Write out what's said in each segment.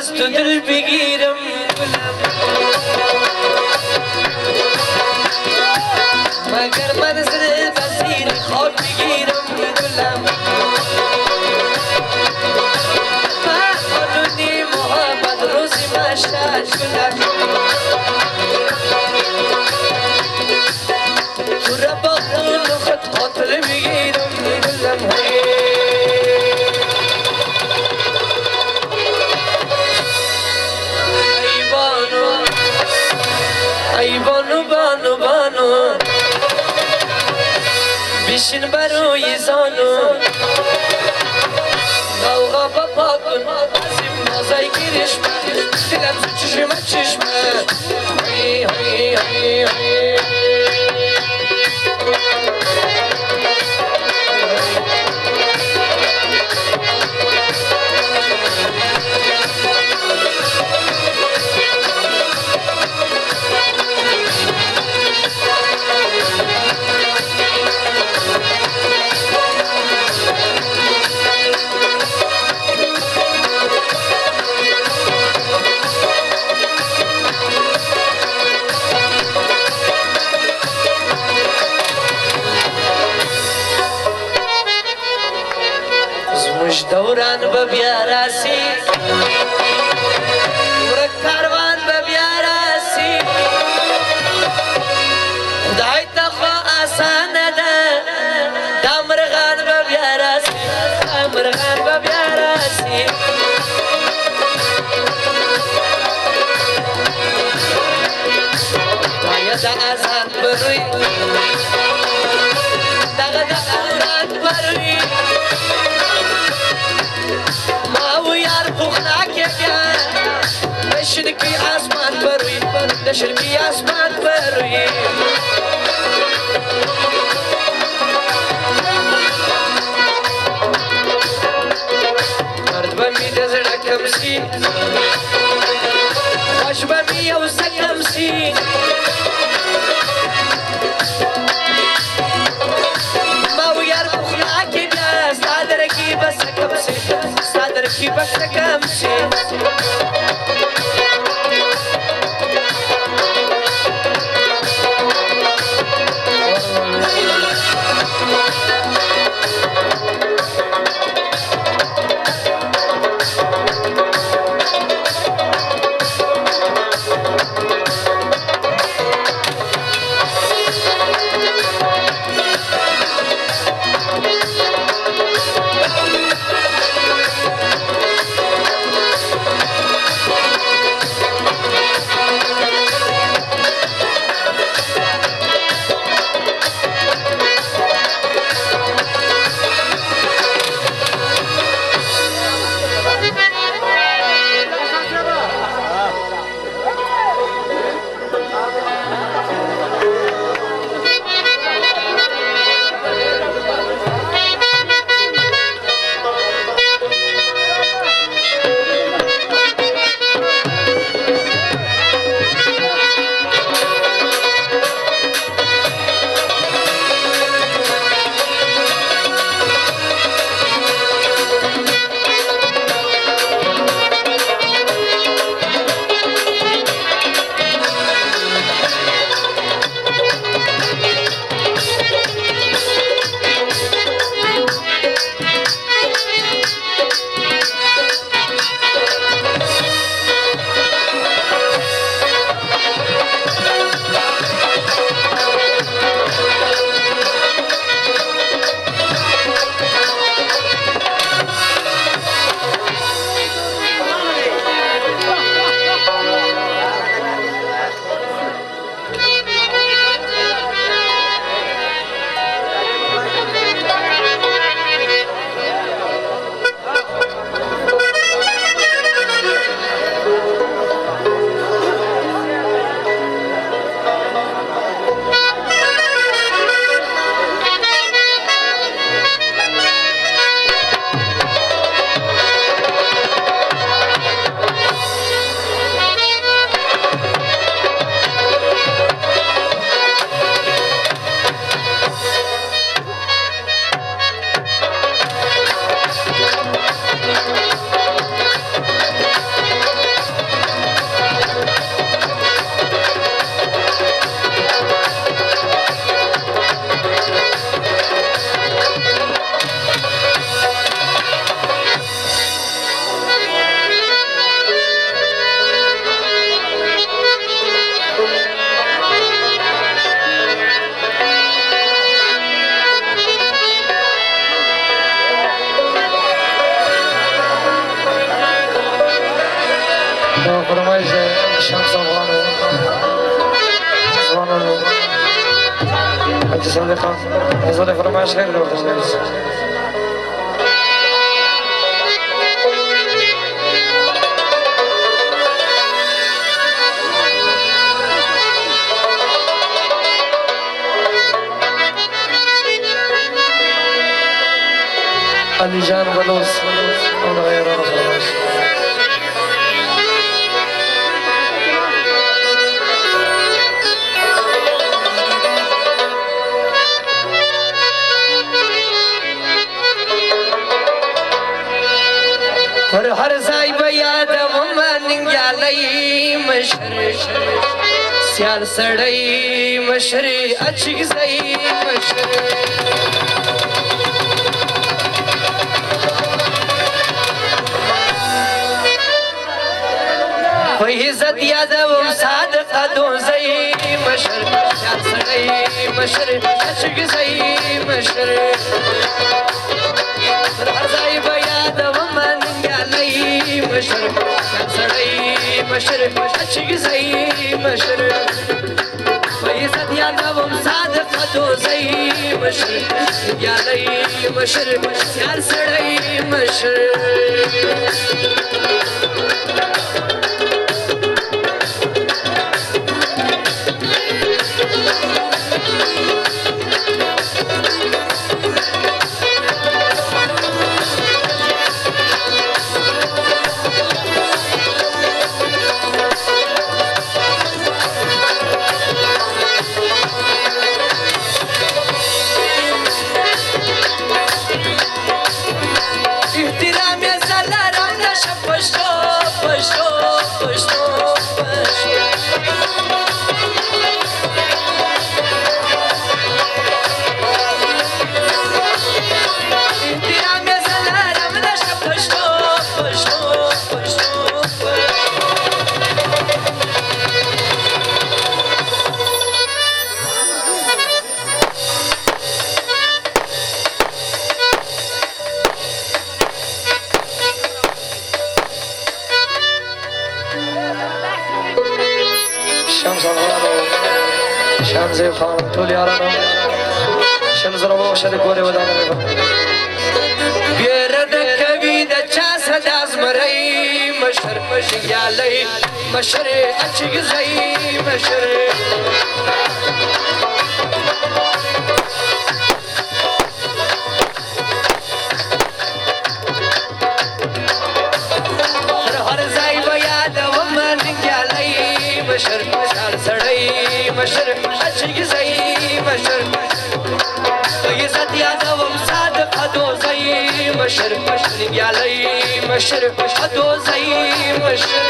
از تو دل بگیرم مگر منزل بزیر خواب بگیرم گلم من قانونی محبت روزی مشتر گلم تو را با خون خود قاتل بگیرم گلم ای بانو بانو بانو بشین بروی زانو نوغا بابا کن عزیم نازای گیرش من دلم تو چشمه چشمه هی هی هی هی زموش دوران ببیاراسی ورک کاروان ببیاراسی خدای تخوا آسان ده دامرغان ببیاراسی دامرغان ببیاراسی دایا دا آزان بروی داغ دا آزان بروی نشنکی آسمان بروی نشنکی آسمان بروی مرد بمی دزرکم سی خوش بمی او سکم سی ما و یار بخلاکی بیا سادرکی بسکم سی سادرکی بسکم سی شمس افغانو زوانانو حاجی صادقه نزول فرمایش خیر رو داشته علی جان بلوس اون غیران فرمایش هر ځای به یادوم ننګیالی مشر سیال سړی مشر اچګزی مشر په عزت یادوم صادقه دوزی مشر سیال سړی مشر اچګزی مشر هر ځای به یادوم مشر سړی مشر اچګزی مشر په عزت یادوم صادقه دوزی مشر یالی مشر سیال سړی مشر شمس خان ټول یارانو شمس ربو شد کوره ودانه بیرد کوي د چا صدا زمري مشر یالی مشر اچګزی مشر هر ځای به یادوم ننګیالی مشر سړی مشر اچګزی مشر په عزت یادوم صادقه دوزی مشر ننګیالی مشر دوزی مشر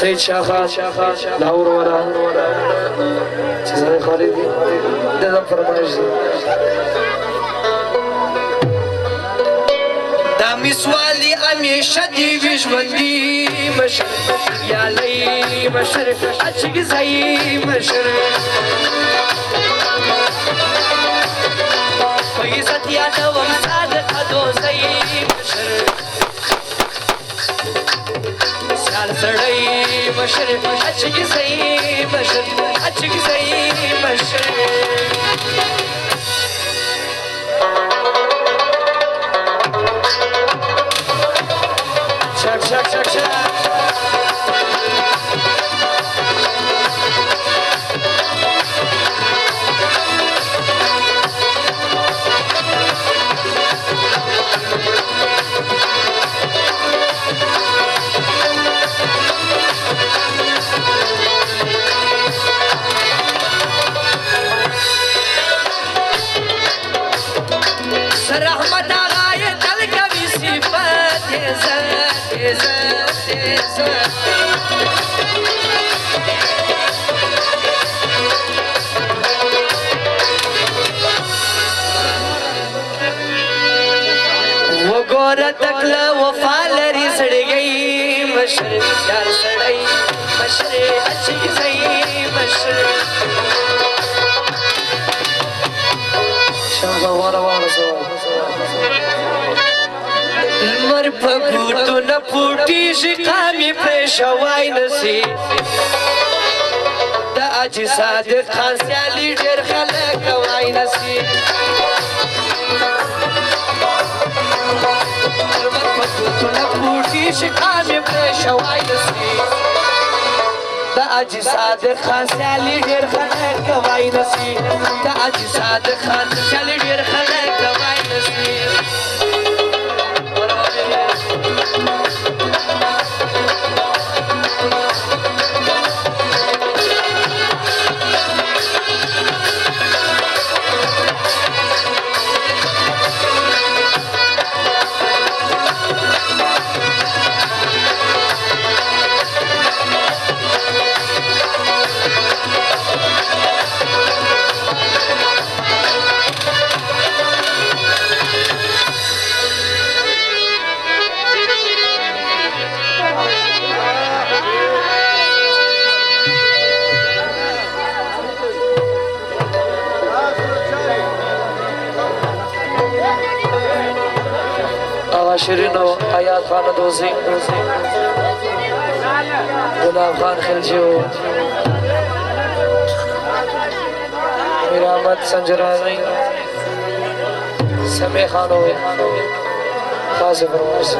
سید شاخه لاهور ولا چې زه خالدي د فرمایش دا مسوالی همیشه دی وژوندي مشر یالی مشر اچګزی مشر په عزت یادوم صادقه دوزی مشر سړی مشر اچګزی مشر اچګزی مشر شک شک شک شک رحمت آغای دل کبھی صفت وګوره تکله وفا لري زړګی مشر هوښیار سړی مشر اچي ځای مشر لمر په ګوتو نه پوټېږي قامې پرې شوی نسي د حاجي صادق خان سیالي ډېر خلک کوی نسي لمر په ګوتو نه پوټېږي قامې پرې شوی نسي د حاجي صادق خان سیالي ډېر خلک کوی نسي د حاجي صادق خان سیالي ډېر خلک کوی نسي شیرینو آیات خان دوزی گلاب خان خلجیو میر احمد سنجرانی سمی خانو خاص فرمائش